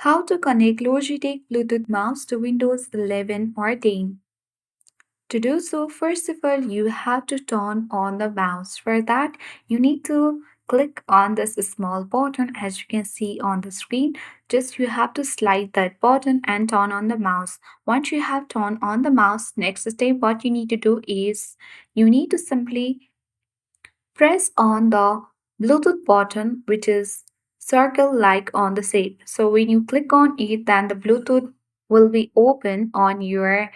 How to connect Logitech Bluetooth mouse to Windows 11 or 10. To do so, first of all, you have to turn on the mouse. For that, you need to click on this small button as you can see on the screen. Just you have to slide that button and turn on the mouse. Once you have turned on the mouse, next step what you need to do is you need to simply press on the Bluetooth button, which is circle like on the shape. So when you click on it, then the Bluetooth will be open on your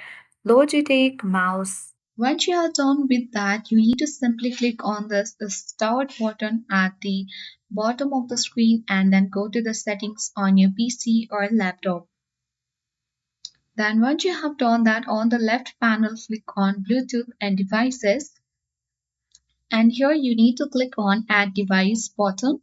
Logitech mouse. Once you are done with that, you need to simply click on this start button at the bottom of the screen and then go to the settings on your PC or laptop. Then once you have done that, on the left panel, click on Bluetooth and devices. And here you need to click on add device button.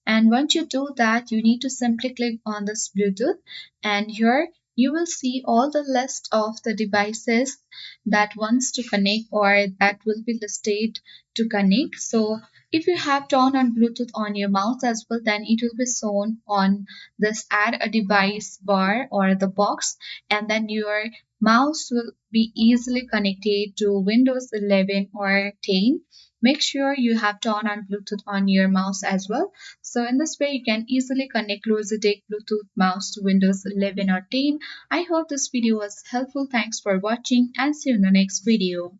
And once you do that, you need to simply click on this Bluetooth, and here you will see all the list of the devices that wants to connect or that will be listed to connect. So if you have turned on Bluetooth on your mouse as well, then it will be shown on this add a device bar or the box, and then your mouse will be easily connected to Windows 11 or 10. Make sure you have turned on Bluetooth on your mouse as well. So in this way, you can easily connect Logitech Bluetooth mouse to Windows 11 or 10. I hope this video was helpful. Thanks for watching and see you in the next video.